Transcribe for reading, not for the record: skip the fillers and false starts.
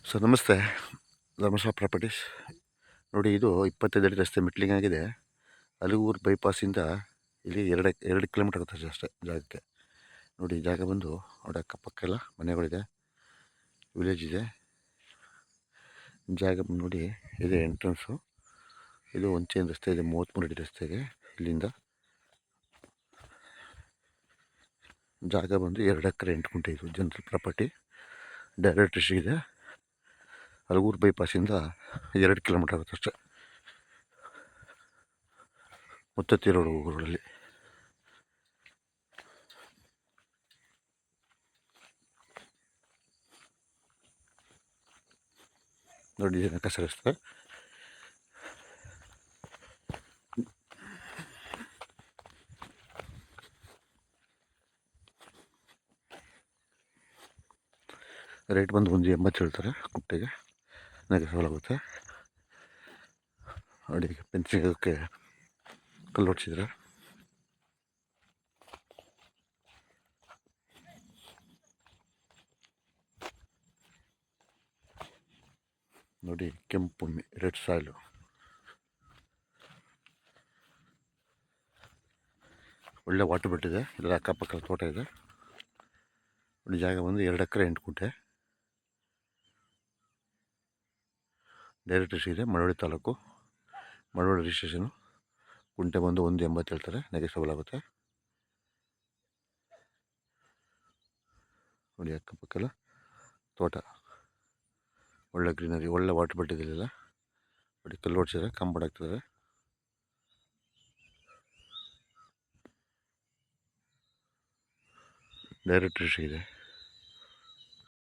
Sir ನಮಸ್ತೆ. Dharmasthala properties. ನೋಡಿ, ಇದು 25 ಅಡಿ ರಸ್ತೆ ಮೆಟ್ಲಿಂಗ್ ಆಗಿದೆ. ಅಲಿಗೂರು ಬೈಪಾಸಿಂದ ಇಲ್ಲಿ 2 ಕಿಲೋಮೀಟರ್ ಆಗುತ್ತೆ ಅಷ್ಟೇ ಜಾಗಕ್ಕೆ. ನೋಡಿ, ಜಾಗ ಬಂದು ನೋಡಿ, ಅಕ್ಕಪಕ್ಕ ಎಲ್ಲ ಮನೆಗಳಿದೆ, ವಿಲೇಜ್ ಇದೆ. ಜಾಗ ಬಂದು ನೋಡಿ, ಇದೆ ಎಂಟ್ರೆನ್ಸು. ಇದು ಒಂಚೇನು ರಸ್ತೆ ಇದೆ, 33 ಅಡಿ ರಸ್ತೆಗೆ. ಇಲ್ಲಿಂದ ಜಾಗ ಬಂದು 2 ಎಕರೆ 8 ಗುಂಟೆ. ಇದು ಜನರಲ್ ಪ್ರಾಪರ್ಟಿ, ಡೈರೆಕ್ಟ್ ಇದೆ. ಅಲಗೂರು ಬೈಪಾಸಿಂದ 2 ಕಿಲೋಮೀಟರ್ ಆಗುತ್ತೆ ಅಷ್ಟೇ, ಮುತ್ತತ್ತಿ ರೋಡ್ ಊರಲ್ಲಿ. ನೋಡಿ, ಕಸ ರಸ್ತೆ. ರೇಟ್ ಬಂದು 1.80 ಹೇಳ್ತಾರೆ ಕುಟ್ಟೆಗೆ. ನನಗೆ ಸವಾಲಾಗುತ್ತೆ. ನೋಡಿ, ಫೆನ್ಸಿಂಗ್ ಅದಕ್ಕೆ ಕಲ್ಲು ಹೊಡ್ಸಿದ್ರೆ. ನೋಡಿ, ಕೆಂಪು ರೆಡ್ ಸಾಯಿಲು. ಒಳ್ಳೆ ವಾಟರ್ ಬಿಟ್ಟಿದೆ. ಇಲ್ಲ ಅಕ್ಕಪಕ್ಕ ತೋಟ ಇದೆ. ನೋಡಿ, ಜಾಗ ಬಂದು 2 ಎಕರೆ 8 ಗುಂಟೆ. ಡೈರೆಕ್ಟ್ ಇದೆ, ಮಳವಳ್ಳಿ ತಾಲೂಕು, ಮಳವಳ್ಳಿ ರಿಜಿಸ್ಟ್ರೇಷನು. ಗುಂಟೆ ಬಂದು 1.80 ಹೇಳ್ತಾರೆ, ನನಗೆ ಸವಾಲಾಗುತ್ತೆ. ನೋಡಿ, ಅಕ್ಕಪಕ್ಕ ಎಲ್ಲ ತೋಟ, ಒಳ್ಳೆ ಗ್ರೀನರಿ, ಒಳ್ಳೆ ವಾಟರ್ ಬಿಟ್ಟಿದ್ದಿಲ್ಲ. ನೋಡಿ, ಕಲ್ಲು ಹೊಡ್ಸಿದ್ದಾರೆ, ಕಾಂಪೌಂಡ್ ಆಗ್ತಿದ್ದಾರೆ. ಡೈರೆಕ್ಟ್ ಇದೆ.